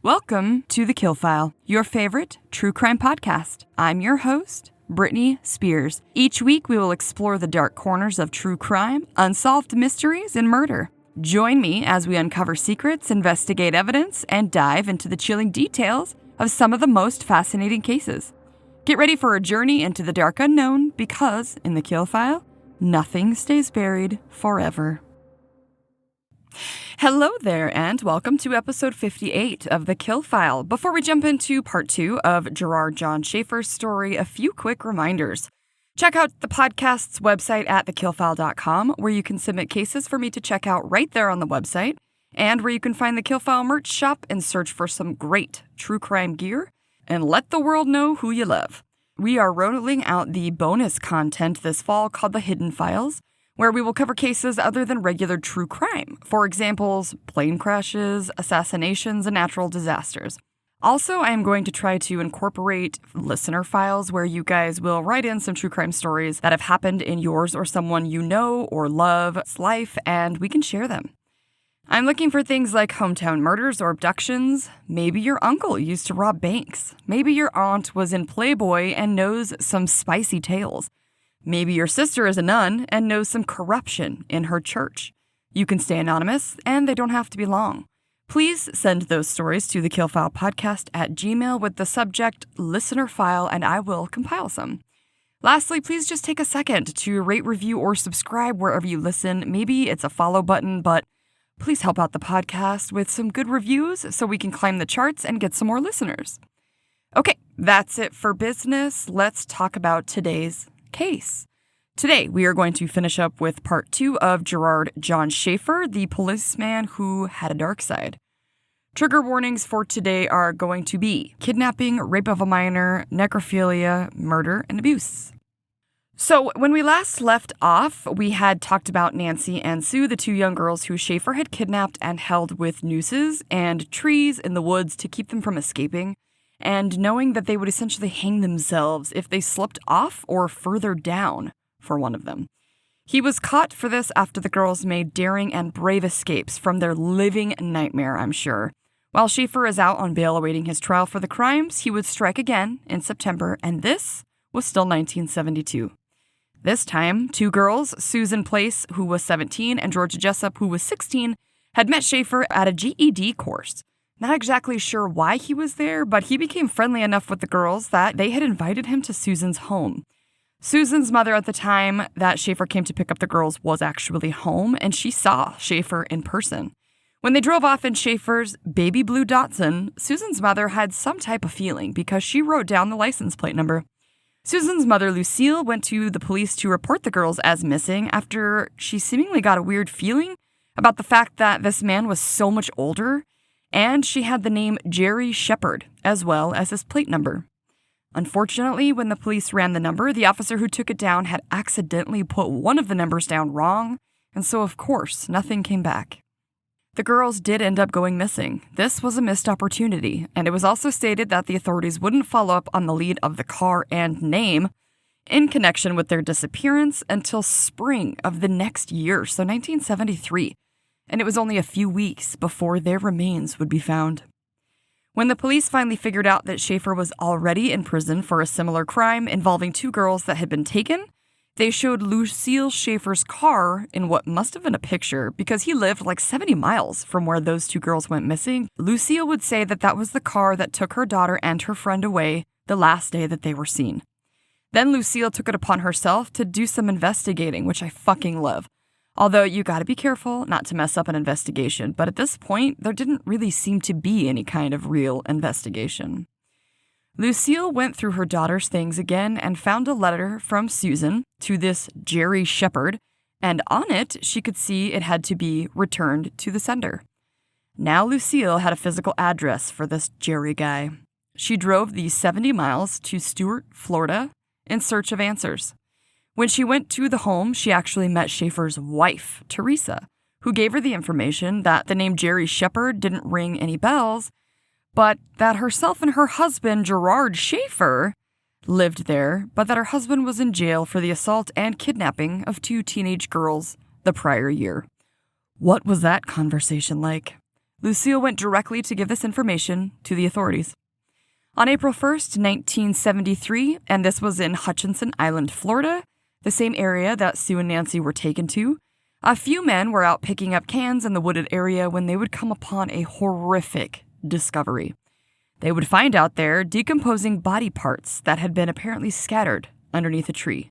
Welcome to TheKillFile, your favorite true crime podcast. I'm your host, Brittany Spears. Each week, we will explore the dark corners of true crime, unsolved mysteries, and murder. Join me as we uncover secrets, investigate evidence, and dive into the chilling details of some of the most fascinating cases. Get ready for a journey into the dark unknown because, in TheKillFile, nothing stays buried forever. Hello there, and welcome to episode 58 of TheKillFile. Before we jump into part 2 of Gerard John Schaefer's story, a few quick reminders. Check out the podcast's website at thekillfile.com, where you can submit cases for me to check out right there on the website, and where you can find the KillFile merch shop and search for some great true crime gear, and let the world know who you love. We are rolling out the bonus content this fall called The Hidden Files, where we will cover cases other than regular true crime. For examples, plane crashes, assassinations, and natural disasters. Also, I am going to try to incorporate listener files where you guys will write in some true crime stories that have happened in yours or someone you know or love's life, and we can share them. I'm looking for things like hometown murders or abductions. Maybe your uncle used to rob banks. Maybe your aunt was in Playboy and knows some spicy tales. Maybe your sister is a nun and knows some corruption in her church. You can stay anonymous, and they don't have to be long. Please send those stories to thekillfilepodcast@gmail.com with the subject listener file, and I will compile some. Lastly, please just take a second to rate, review, or subscribe wherever you listen. Maybe it's a follow button, but please help out the podcast with some good reviews so we can climb the charts and get some more listeners. Okay, that's it for business. Let's talk about today's case. Today, we are going to finish up with part 2 of Gerard John Schaefer, the policeman who had a dark side. Trigger warnings for today are going to be kidnapping, rape of a minor, necrophilia, murder, and abuse. So, when we last left off, we had talked about Nancy and Sue, the two young girls who Schaefer had kidnapped and held with nooses and trees in the woods to keep them from escaping, and knowing that they would essentially hang themselves if they slipped off or further down for one of them. He was caught for this after the girls made daring and brave escapes from their living nightmare, I'm sure. While Schaefer is out on bail awaiting his trial for the crimes, he would strike again in September, and this was still 1972. This time, two girls, Susan Place, who was 17, and Georgia Jessup, who was 16, had met Schaefer at a GED course. Not exactly sure why he was there, but he became friendly enough with the girls that they had invited him to Susan's home. Susan's mother at the time that Schaefer came to pick up the girls was actually home, and she saw Schaefer in person. When they drove off in Schaefer's baby blue Datsun, Susan's mother had some type of feeling because she wrote down the license plate number. Susan's mother, Lucille, went to the police to report the girls as missing after she seemingly got a weird feeling about the fact that this man was so much older, and she had the name Jerry Shepard, as well as his plate number. Unfortunately, when the police ran the number, the officer who took it down had accidentally put one of the numbers down wrong, and so of course, nothing came back. The girls did end up going missing. This was a missed opportunity, and it was also stated that the authorities wouldn't follow up on the lead of the car and name in connection with their disappearance until spring of the next year, so 1973. And it was only a few weeks before their remains would be found. When the police finally figured out that Schaefer was already in prison for a similar crime involving two girls that had been taken, they showed Lucille Schaefer's car in what must have been a picture because he lived like 70 miles from where those two girls went missing. Lucille would say that that was the car that took her daughter and her friend away the last day that they were seen. Then Lucille took it upon herself to do some investigating, which I fucking love. Although you gotta be careful not to mess up an investigation, but at this point, there didn't really seem to be any kind of real investigation. Lucille went through her daughter's things again and found a letter from Susan to this Jerry Shepard, and on it, she could see it had to be returned to the sender. Now Lucille had a physical address for this Jerry guy. She drove the 70 miles to Stuart, Florida, in search of answers. When she went to the home, she actually met Schaefer's wife, Teresa, who gave her the information that the name Jerry Shepard didn't ring any bells, but that herself and her husband, Gerard Schaefer, lived there, but that her husband was in jail for the assault and kidnapping of two teenage girls the prior year. What was that conversation like? Lucille went directly to give this information to the authorities. On April 1st, 1973, and this was in Hutchinson Island, Florida, the same area that Sue and Nancy were taken to, a few men were out picking up cans in the wooded area when they would come upon a horrific discovery. They would find out there decomposing body parts that had been apparently scattered underneath a tree.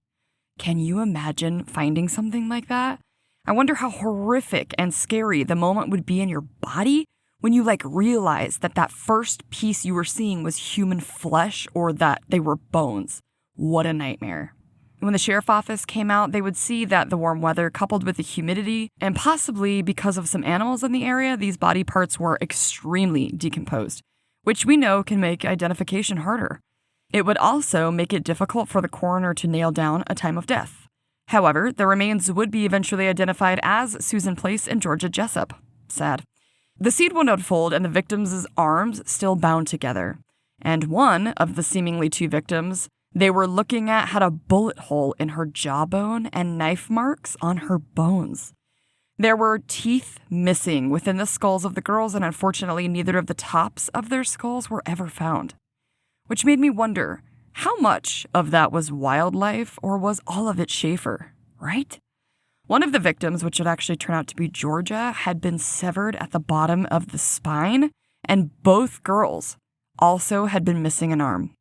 Can you imagine finding something like that? I wonder how horrific and scary the moment would be in your body when you realize that that first piece you were seeing was human flesh or that they were bones. What a nightmare. When the sheriff's office came out, they would see that the warm weather coupled with the humidity, and possibly because of some animals in the area, these body parts were extremely decomposed, which we know can make identification harder. It would also make it difficult for the coroner to nail down a time of death. However, the remains would be eventually identified as Susan Place and Georgia Jessup. Sad. The scene would unfold and the victims' arms still bound together. And one of the seemingly two victims they were looking at had a bullet hole in her jawbone and knife marks on her bones. There were teeth missing within the skulls of the girls, and unfortunately neither of the tops of their skulls were ever found. Which made me wonder, how much of that was wildlife or was all of it Schaefer, right? One of the victims, which would actually turn out to be Georgia, had been severed at the bottom of the spine, and both girls also had been missing an arm.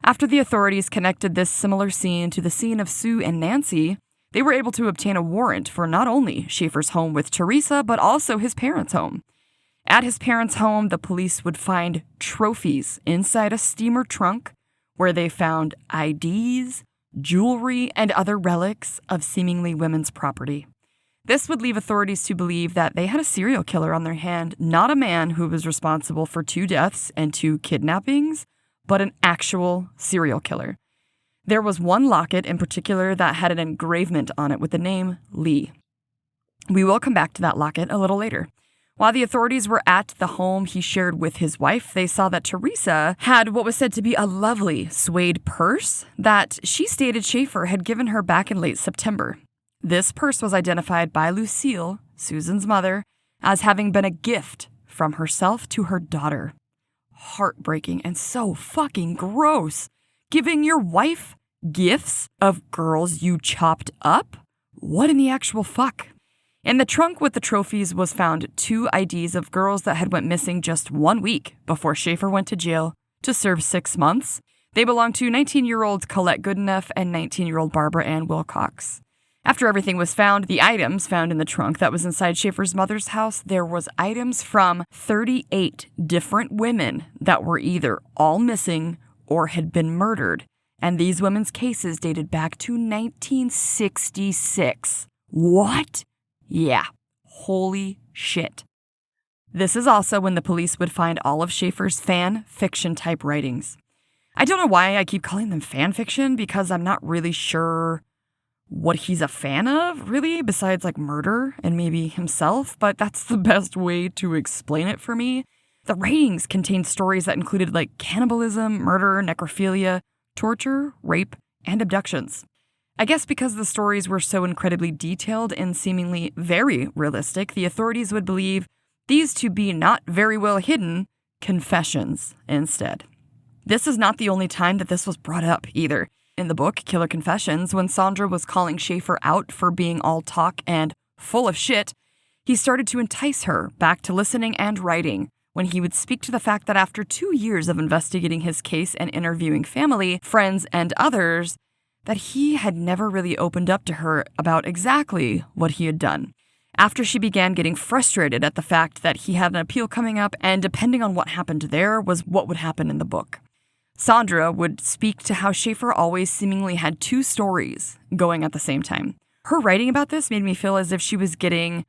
After the authorities connected this similar scene to the scene of Sue and Nancy, they were able to obtain a warrant for not only Schaefer's home with Teresa, but also his parents' home. At his parents' home, the police would find trophies inside a steamer trunk where they found IDs, jewelry, and other relics of seemingly women's property. This would leave authorities to believe that they had a serial killer on their hand, not a man who was responsible for 2 deaths and 2 kidnappings, but an actual serial killer. There was one locket in particular that had an engravement on it with the name Lee. We will come back to that locket a little later. While the authorities were at the home he shared with his wife, they saw that Teresa had what was said to be a lovely suede purse that she stated Schaefer had given her back in late September. This purse was identified by Lucille, Susan's mother, as having been a gift from herself to her daughter. Heartbreaking and so fucking gross. Giving your wife gifts of girls you chopped up? What in the actual fuck? In the trunk with the trophies was found 2 IDs of girls that had went missing just 1 week before Schaefer went to jail to serve 6 months. They belonged to 19-year-old Colette Goodenough and 19-year-old Barbara Ann Wilcox. After everything was found, the items found in the trunk that was inside Schaefer's mother's house, there was items from 38 different women that were either all missing or had been murdered. And these women's cases dated back to 1966. What? Yeah, holy shit. This is also when the police would find all of Schaefer's fan fiction type writings. I don't know why I keep calling them fan fiction because I'm not really sure what he's a fan of, really, besides murder and maybe himself, but that's the best way to explain it for me. The writings contained stories that included cannibalism, murder, necrophilia, torture, rape, and abductions. I guess because the stories were so incredibly detailed and seemingly very realistic, the authorities would believe these to be not very well hidden confessions instead. This is not the only time that this was brought up either. In the book, Killer Confessions, when Sondra was calling Schaefer out for being all talk and full of shit, he started to entice her back to listening and writing when he would speak to the fact that after 2 years of investigating his case and interviewing family, friends, and others, that he had never really opened up to her about exactly what he had done. After she began getting frustrated at the fact that he had an appeal coming up, and depending on what happened there was what would happen in the book. Sondra would speak to how Schaefer always seemingly had 2 stories going at the same time. Her writing about this made me feel as if she was getting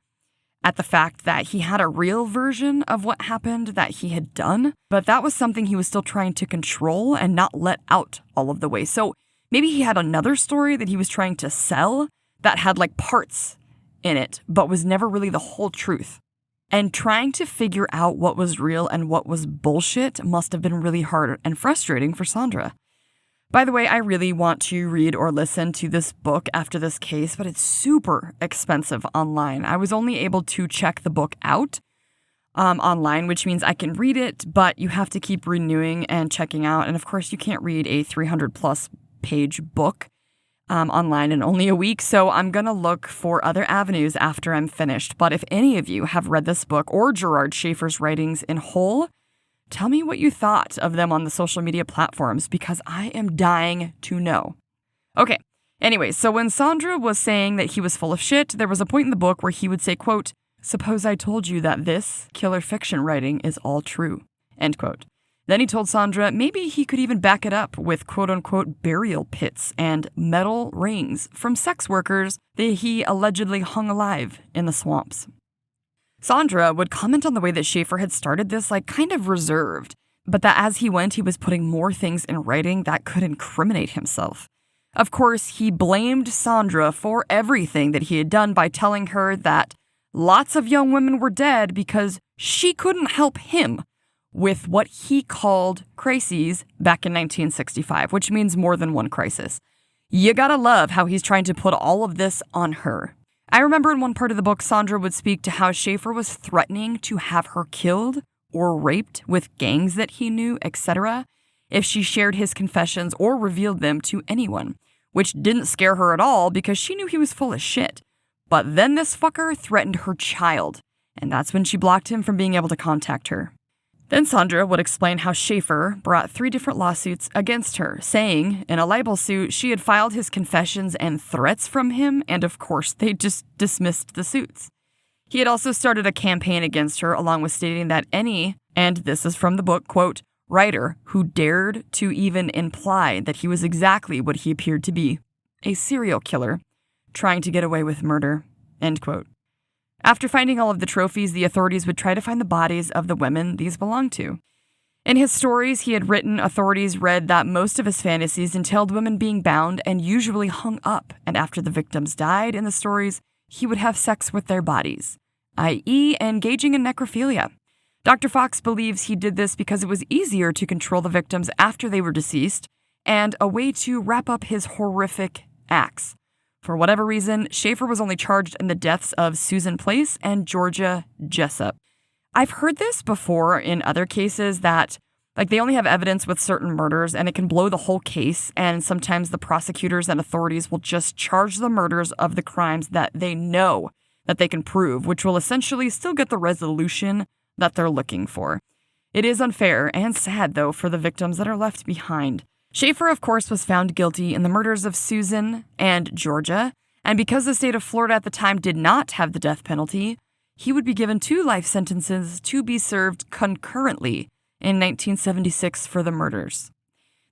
at the fact that he had a real version of what happened that he had done, but that was something he was still trying to control and not let out all of the way. So maybe he had another story that he was trying to sell that had parts in it, but was never really the whole truth. And trying to figure out what was real and what was bullshit must have been really hard and frustrating for Sondra. By the way, I really want to read or listen to this book after this case, but it's super expensive online. I was only able to check the book out online, which means I can read it, but you have to keep renewing and checking out. And of course, you can't read a 300-plus page book online in only a week, so I'm going to look for other avenues after I'm finished. But if any of you have read this book or Gerard Schaefer's writings in whole, tell me what you thought of them on the social media platforms, because I am dying to know. Okay, anyway, so when Sondra was saying that he was full of shit, there was a point in the book where he would say, quote, "Suppose I told you that this killer fiction writing is all true," end quote. Then he told Sondra maybe he could even back it up with quote-unquote burial pits and metal rings from sex workers that he allegedly hung alive in the swamps. Sondra would comment on the way that Schaefer had started this kind of reserved, but that as he went, he was putting more things in writing that could incriminate himself. Of course, he blamed Sondra for everything that he had done by telling her that lots of young women were dead because she couldn't help him with what he called crises back in 1965, which means more than one crisis. You gotta love how he's trying to put all of this on her. I remember in one part of the book, Sondra would speak to how Schaefer was threatening to have her killed or raped with gangs that he knew, etc., if she shared his confessions or revealed them to anyone, which didn't scare her at all because she knew he was full of shit. But then this fucker threatened her child, and that's when she blocked him from being able to contact her. Then Sondra would explain how Schaefer brought 3 different lawsuits against her, saying in a libel suit she had filed his confessions and threats from him, and of course they just dismissed the suits. He had also started a campaign against her, along with stating that any, and this is from the book, quote, writer who dared to even imply that he was exactly what he appeared to be, a serial killer, trying to get away with murder, end quote. After finding all of the trophies, the authorities would try to find the bodies of the women these belonged to. In his stories he had written, authorities read that most of his fantasies entailed women being bound and usually hung up, and after the victims died in the stories, he would have sex with their bodies, i.e. engaging in necrophilia. Dr. Fox believes he did this because it was easier to control the victims after they were deceased, and a way to wrap up his horrific acts. For whatever reason, Schaefer was only charged in the deaths of Susan Place and Georgia Jessup. I've heard this before in other cases that, they only have evidence with certain murders and it can blow the whole case, and sometimes the prosecutors and authorities will just charge the murders of the crimes that they know that they can prove, which will essentially still get the resolution that they're looking for. It is unfair and sad, though, for the victims that are left behind. Schaefer, of course, was found guilty in the murders of Susan and Georgia, and because the state of Florida at the time did not have the death penalty, he would be given 2 life sentences to be served concurrently in 1976 for the murders.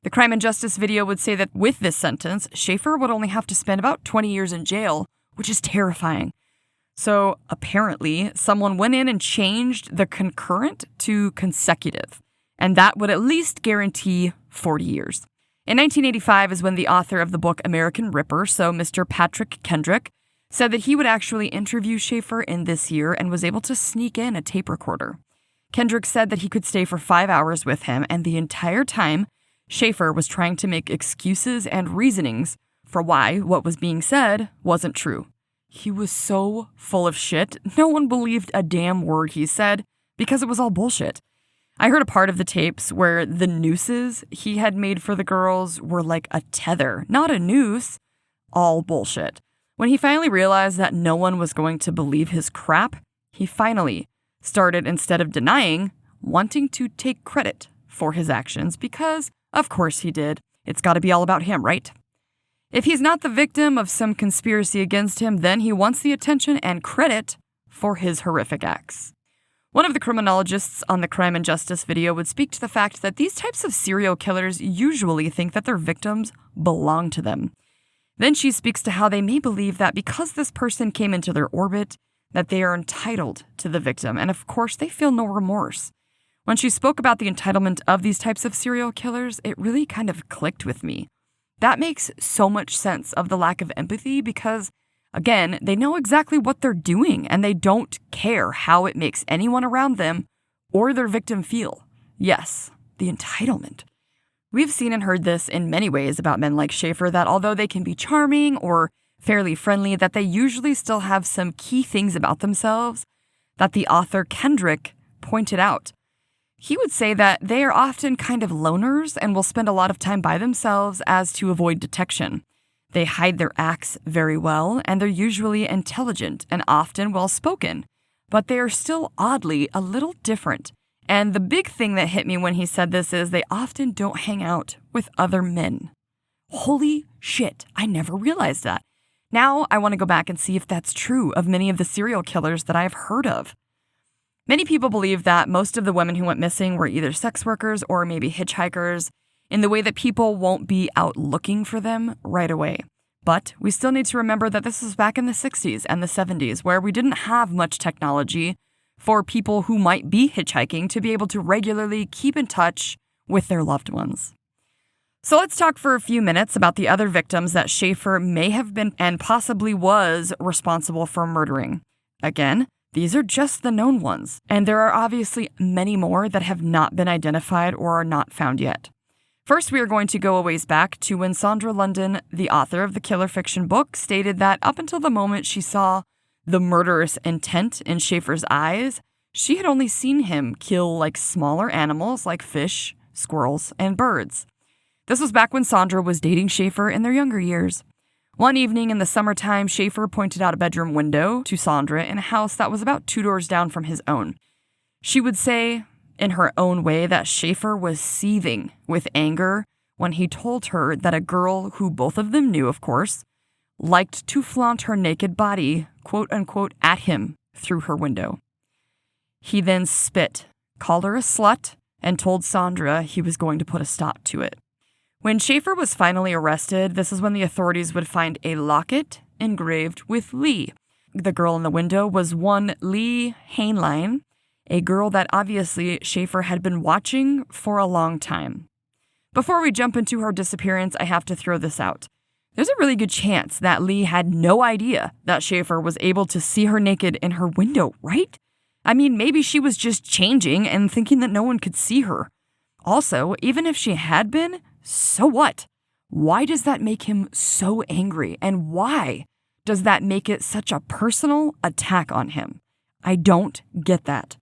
The Crime and Justice video would say that with this sentence, Schaefer would only have to spend about 20 years in jail, which is terrifying. So apparently, someone went in and changed the concurrent to consecutive, and that would at least guarantee 40 years. In 1985 is when the author of the book American Ripper, so Mr. Patrick Kendrick, said that he would actually interview Schaefer in this year and was able to sneak in a tape recorder. Kendrick said that he could stay for 5 hours with him, and the entire time, Schaefer was trying to make excuses and reasonings for why what was being said wasn't true. He was so full of shit, no one believed a damn word he said because it was all bullshit. I heard a part of the tapes where the nooses he had made for the girls were like a tether, not a noose. All bullshit. When he finally realized that no one was going to believe his crap, he finally started, instead of denying, wanting to take credit for his actions because, of course he did. It's got to be all about him, right? If he's not the victim of some conspiracy against him, then he wants the attention and credit for his horrific acts. One of the criminologists on the Crime and Justice video would speak to the fact that these types of serial killers usually think that their victims belong to them. Then she speaks to how they may believe that because this person came into their orbit, that they are entitled to the victim, and of course they feel no remorse. When she spoke about the entitlement of these types of serial killers, it really kind of clicked with me. That makes so much sense of the lack of empathy because, again, they know exactly what they're doing and they don't care how it makes anyone around them or their victim feel. Yes, the entitlement. We've seen and heard this in many ways about men like Schaefer, that although they can be charming or fairly friendly, that they usually still have some key things about themselves that the author Kendrick pointed out. He would say that they are often kind of loners and will spend a lot of time by themselves as to avoid detection. They hide their acts very well, and they're usually intelligent and often well-spoken, but they are still oddly a little different. And the big thing that hit me when he said this is they often don't hang out with other men. Holy shit, I never realized that. Now I want to go back and see if that's true of many of the serial killers that I've heard of. Many people believe that most of the women who went missing were either sex workers or maybe hitchhikers, in the way that people won't be out looking for them right away. But we still need to remember that this was back in the 60s and the 70s, where we didn't have much technology for people who might be hitchhiking to be able to regularly keep in touch with their loved ones. So let's talk for a few minutes about the other victims that Schaefer may have been and possibly was responsible for murdering. Again, these are just the known ones, and there are obviously many more that have not been identified or are not found yet. First, we are going to go a ways back to when Sondra London, the author of the killer fiction book, stated that up until the moment she saw the murderous intent in Schaefer's eyes, she had only seen him kill smaller animals like fish, squirrels, and birds. This was back when Sondra was dating Schaefer in their younger years. One evening in the summertime, Schaefer pointed out a bedroom window to Sondra in a house that was about 2 doors down from his own. She would say, in her own way, that Schaefer was seething with anger when he told her that a girl who both of them knew, of course, liked to flaunt her naked body, quote-unquote, at him through her window. He then spit, called her a slut, and told Sondra he was going to put a stop to it. When Schaefer was finally arrested, this is when the authorities would find a locket engraved with Lee. The girl in the window was one Lee Heinlein, a girl that obviously Schaefer had been watching for a long time. Before we jump into her disappearance, I have to throw this out. There's a really good chance that Lee had no idea that Schaefer was able to see her naked in her window, right? I mean, maybe she was just changing and thinking that no one could see her. Also, even if she had been, so what? Why does that make him so angry? And why does that make it such a personal attack on him? I don't get that.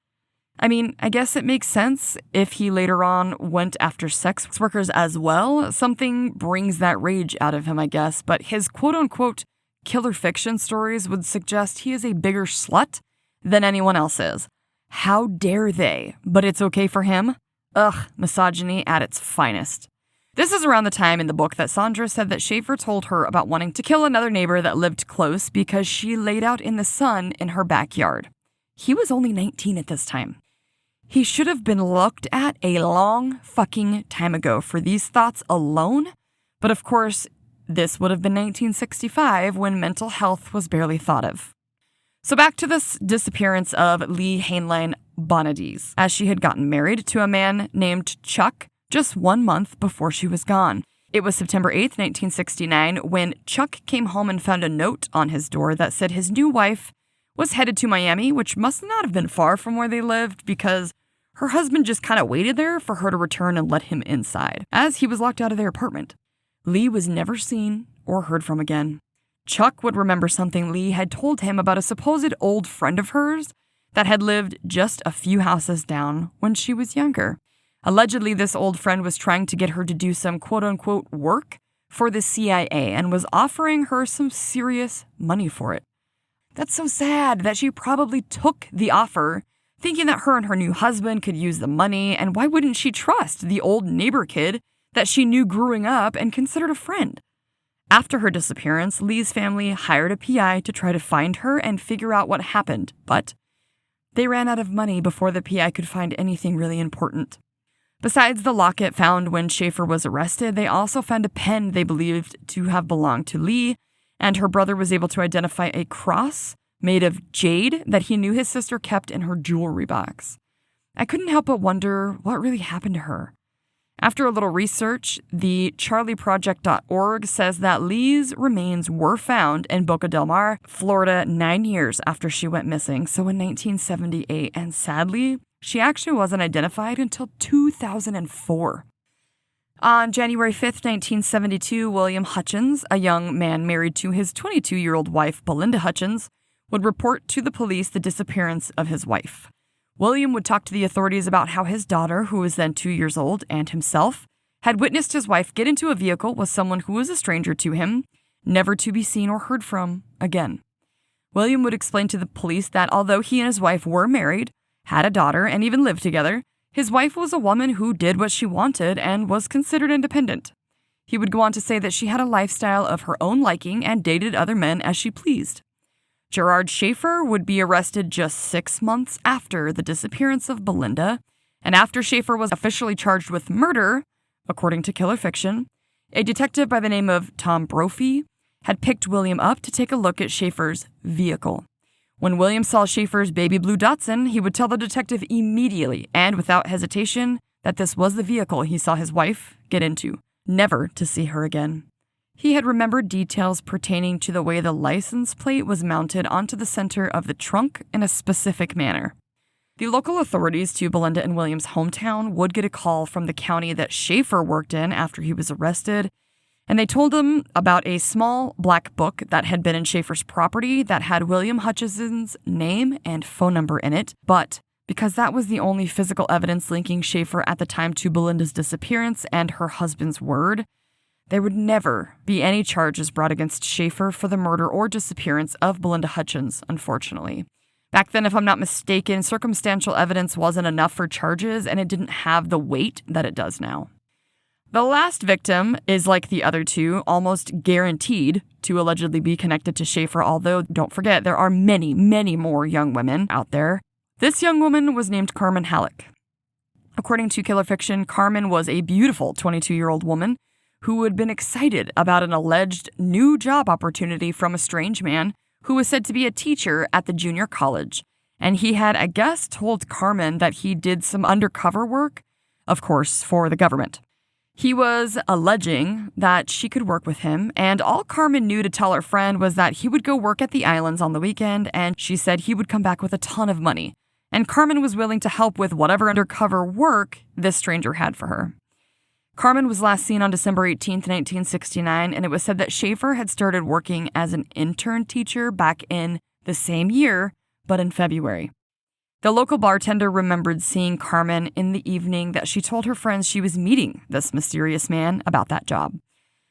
I mean, I guess it makes sense if he later on went after sex workers as well. Something brings that rage out of him, I guess. But his quote-unquote killer fiction stories would suggest he is a bigger slut than anyone else is. How dare they? But it's okay for him? Ugh, misogyny at its finest. This is around the time in the book that Sondra said that Schaefer told her about wanting to kill another neighbor that lived close because she laid out in the sun in her backyard. He was only 19 at this time. He should have been looked at a long fucking time ago for these thoughts alone, but of course, this would have been 1965 when mental health was barely thought of. So back to this disappearance of Lee Heinlein Bonadies, as she had gotten married to a man named Chuck just 1 month before she was gone. It was September 8th, 1969, when Chuck came home and found a note on his door that said his new wife was headed to Miami, which must not have been far from where they lived because her husband just kind of waited there for her to return and let him inside, as he was locked out of their apartment. Lee was never seen or heard from again. Chuck would remember something Lee had told him about a supposed old friend of hers that had lived just a few houses down when she was younger. Allegedly, this old friend was trying to get her to do some quote-unquote work for the CIA and was offering her some serious money for it. That's so sad that she probably took the offer, thinking that her and her new husband could use the money, and why wouldn't she trust the old neighbor kid that she knew growing up and considered a friend? After her disappearance, Lee's family hired a PI to try to find her and figure out what happened, but they ran out of money before the PI could find anything really important. Besides the locket found when Schaefer was arrested, they also found a pen they believed to have belonged to Lee, and her brother was able to identify a cross made of jade that he knew his sister kept in her jewelry box. I couldn't help but wonder what really happened to her. After a little research, the charlieproject.org says that Lee's remains were found in Boca del Mar, Florida, 9 years after she went missing, so in 1978, and sadly, she actually wasn't identified until 2004. On January 5th, 1972, William Hutchins, a young man married to his 22-year-old wife, Belinda Hutchins, would report to the police the disappearance of his wife. William would talk to the authorities about how his daughter, who was then 2 years old, and himself, had witnessed his wife get into a vehicle with someone who was a stranger to him, never to be seen or heard from again. William would explain to the police that although he and his wife were married, had a daughter, and even lived together, his wife was a woman who did what she wanted and was considered independent. He would go on to say that she had a lifestyle of her own liking and dated other men as she pleased. Gerard Schaefer would be arrested just 6 months after the disappearance of Belinda, and after Schaefer was officially charged with murder, according to Killer Fiction, a detective by the name of Tom Brophy had picked William up to take a look at Schaefer's vehicle. When William saw Schaefer's baby blue Datsun, he would tell the detective immediately and without hesitation that this was the vehicle he saw his wife get into, never to see her again. He had remembered details pertaining to the way the license plate was mounted onto the center of the trunk in a specific manner. The local authorities to Belinda and William's hometown would get a call from the county that Schaefer worked in after he was arrested, and they told him about a small black book that had been in Schaefer's property that had William Hutchison's name and phone number in it, but because that was the only physical evidence linking Schaefer at the time to Belinda's disappearance and her husband's word, there would never be any charges brought against Schaefer for the murder or disappearance of Belinda Hutchins, unfortunately. Back then, if I'm not mistaken, circumstantial evidence wasn't enough for charges, and it didn't have the weight that it does now. The last victim is like the other two, almost guaranteed to allegedly be connected to Schaefer, although don't forget, there are many, many more young women out there. This young woman was named Carmen Halleck. According to Killer Fiction, Carmen was a beautiful 22-year-old woman who had been excited about an alleged new job opportunity from a strange man who was said to be a teacher at the junior college. And he had, I guess, told Carmen that he did some undercover work, of course, for the government. He was alleging that she could work with him, and all Carmen knew to tell her friend was that he would go work at the islands on the weekend, and she said he would come back with a ton of money. And Carmen was willing to help with whatever undercover work this stranger had for her. Carmen was last seen on December 18, 1969, and it was said that Schaefer had started working as an intern teacher back in the same year, but in February. The local bartender remembered seeing Carmen in the evening that she told her friends she was meeting this mysterious man about that job.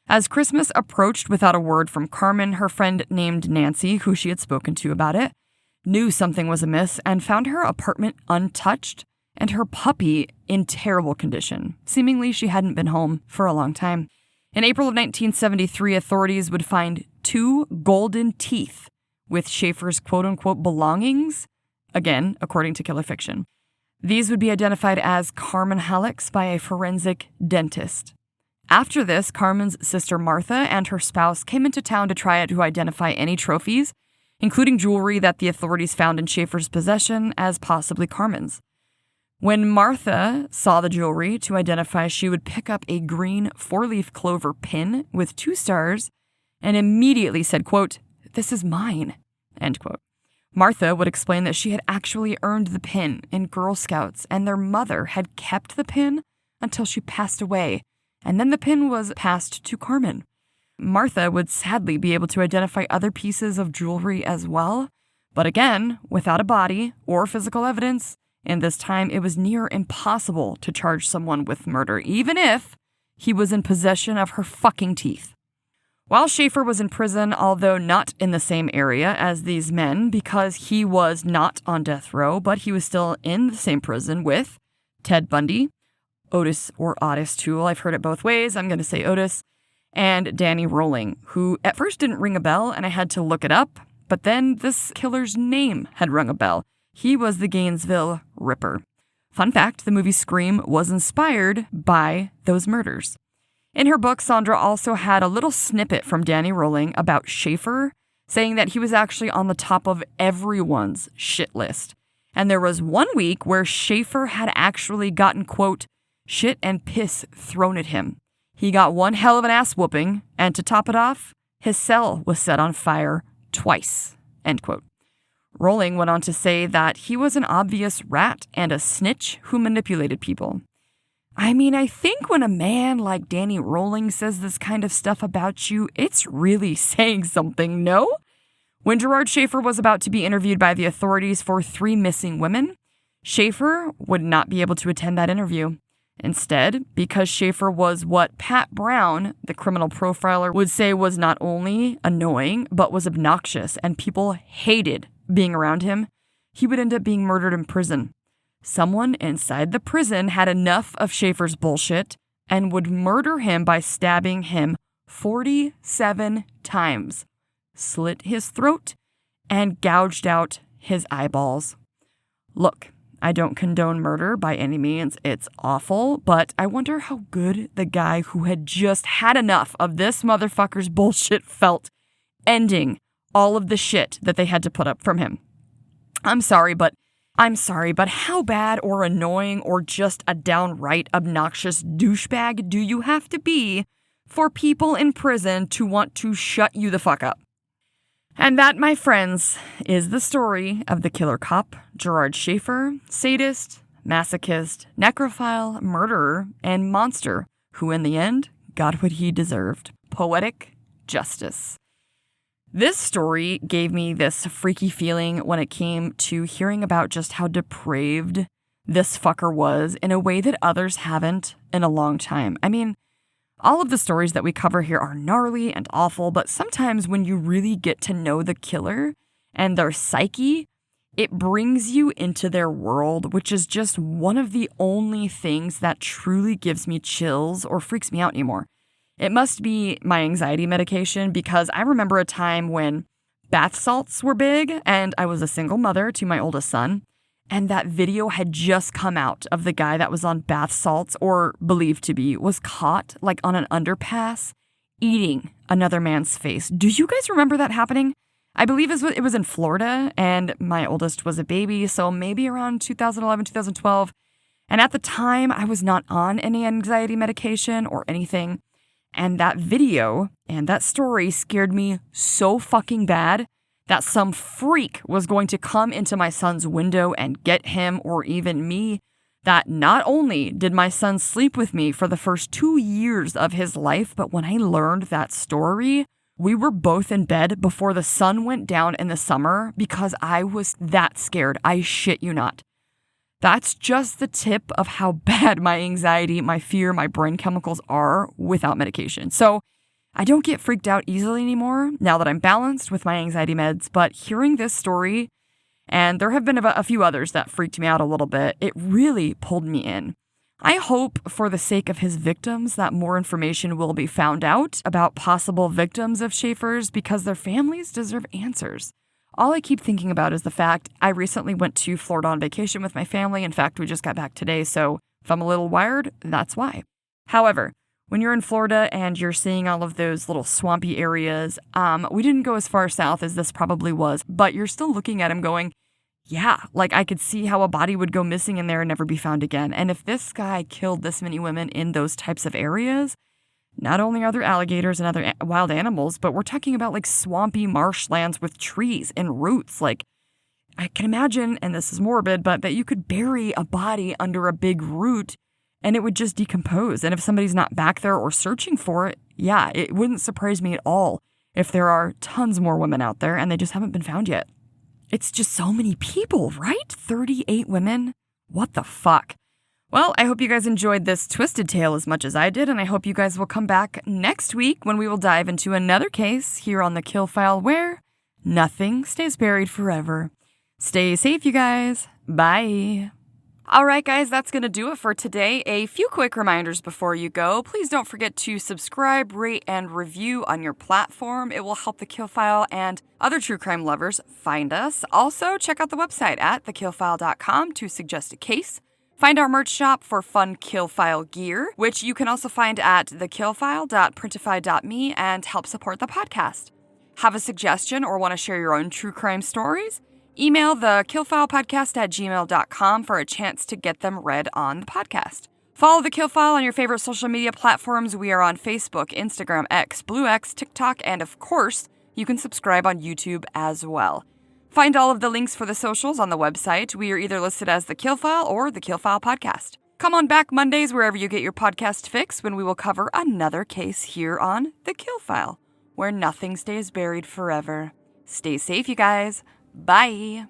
As Christmas approached without a word from Carmen, her friend named Nancy, who she had spoken to about it, knew something was amiss and found her apartment untouched and her puppy in terrible condition. Seemingly, she hadn't been home for a long time. In April of 1973, authorities would find 2 golden teeth with Schaefer's quote-unquote belongings, again, according to Killer Fiction. These would be identified as Carmen Halleck's by a forensic dentist. After this, Carmen's sister Martha and her spouse came into town to try to identify any trophies, including jewelry that the authorities found in Schaefer's possession as possibly Carmen's. When Martha saw the jewelry to identify, she would pick up a green 4-leaf clover pin with 2 stars and immediately said, quote, "This is mine," end quote. Martha would explain that she had actually earned the pin in Girl Scouts and their mother had kept the pin until she passed away, and then the pin was passed to Carmen. Martha would sadly be able to identify other pieces of jewelry as well, but again, without a body or physical evidence, and this time it was near impossible to charge someone with murder, even if he was in possession of her fucking teeth. While Schaefer was in prison, although not in the same area as these men, because he was not on death row, but he was still in the same prison with Ted Bundy, Otis or Otis Toole, I've heard it both ways, I'm going to say Otis, and Danny Rolling, who at first didn't ring a bell and I had to look it up, but then this killer's name had rung a bell. He was the Gainesville Ripper. Fun fact, the movie Scream was inspired by those murders. In her book, Sondra also had a little snippet from Danny Rolling about Schaefer, saying that he was actually on the top of everyone's shit list. And there was one week where Schaefer had actually gotten, quote, shit and piss thrown at him. He got one hell of an ass whooping, and to top it off, his cell was set on fire twice, end quote. Rolling went on to say that he was an obvious rat and a snitch who manipulated people. I mean, I think when a man like Danny Rolling says this kind of stuff about you, it's really saying something, no? When Gerard Schaefer was about to be interviewed by the authorities for 3 missing women, Schaefer would not be able to attend that interview. Instead, because Schaefer was what Pat Brown, the criminal profiler, would say was not only annoying, but was obnoxious, and people hated being around him, he would end up being murdered in prison. Someone inside the prison had enough of Schaefer's bullshit and would murder him by stabbing him 47 times, slit his throat, and gouged out his eyeballs. Look, I don't condone murder by any means. It's awful, but I wonder how good the guy who had just had enough of this motherfucker's bullshit felt ending all of the shit that they had to put up from him. I'm sorry, but how bad or annoying or just a downright obnoxious douchebag do you have to be for people in prison to want to shut you the fuck up? And that, my friends, is the story of the killer cop, Gerard Schaefer, sadist, masochist, necrophile, murderer, and monster, who in the end got what he deserved. Poetic justice. This story gave me this freaky feeling when it came to hearing about just how depraved this fucker was in a way that others haven't in a long time. I mean, all of the stories that we cover here are gnarly and awful, but sometimes when you really get to know the killer and their psyche, it brings you into their world, which is just one of the only things that truly gives me chills or freaks me out anymore. It must be my anxiety medication, because I remember a time when bath salts were big and I was a single mother to my oldest son. And that video had just come out of the guy that was on bath salts, or believed to be, was caught like on an underpass eating another man's face. Do you guys remember that happening? I believe it was in Florida, and my oldest was a baby, so maybe around 2011, 2012. And at the time, I was not on any anxiety medication or anything. And that video and that story scared me so fucking bad that some freak was going to come into my son's window and get him, or even me, that not only did my son sleep with me for the first 2 years of his life, but when I learned that story, we were both in bed before the sun went down in the summer because I was that scared. I shit you not. That's just the tip of how bad my anxiety, my fear, my brain chemicals are without medication. So I don't get freaked out easily anymore now that I'm balanced with my anxiety meds, but hearing this story, and there have been a few others that freaked me out a little bit, it really pulled me in. I hope, for the sake of his victims, that more information will be found out about possible victims of Schaefer's, because their families deserve answers. All I keep thinking about is the fact I recently went to Florida on vacation with my family. In fact, we just got back today, so if I'm a little wired, that's why. However, when you're in Florida and you're seeing all of those little swampy areas, we didn't go as far south as this probably was, but you're still looking at him going, yeah, like I could see how a body would go missing in there and never be found again. And if this guy killed this many women in those types of areas, not only are there alligators and other wild animals, but we're talking about like swampy marshlands with trees and roots. Like, I can imagine, and this is morbid, but that you could bury a body under a big root and it would just decompose. And if somebody's not back there or searching for it, yeah, it wouldn't surprise me at all if there are tons more women out there and they just haven't been found yet. It's just so many people, right? 38 women? What the fuck? Well, I hope you guys enjoyed this twisted tale as much as I did, and I hope you guys will come back next week when we will dive into another case here on The Kill File, where nothing stays buried forever. Stay safe, you guys. Bye. All right, guys, that's going to do it for today. A few quick reminders before you go. Please don't forget to subscribe, rate, and review on your platform. It will help The Kill File and other true crime lovers find us. Also, check out the website at thekillfile.com to suggest a case. Find our merch shop for fun Kill File gear, which you can also find at thekillfile.printify.me, and help support the podcast. Have a suggestion or want to share your own true crime stories? Email thekillfilepodcast@gmail.com for a chance to get them read on the podcast. Follow The Kill File on your favorite social media platforms. We are on Facebook, Instagram, X, Blue X, TikTok, and of course, you can subscribe on YouTube as well. Find all of the links for the socials on the website. We are either listed as The Kill File or The Kill File Podcast. Come on back Mondays wherever you get your podcast fix, when we will cover another case here on The Kill File, where nothing stays buried forever. Stay safe, you guys. Bye.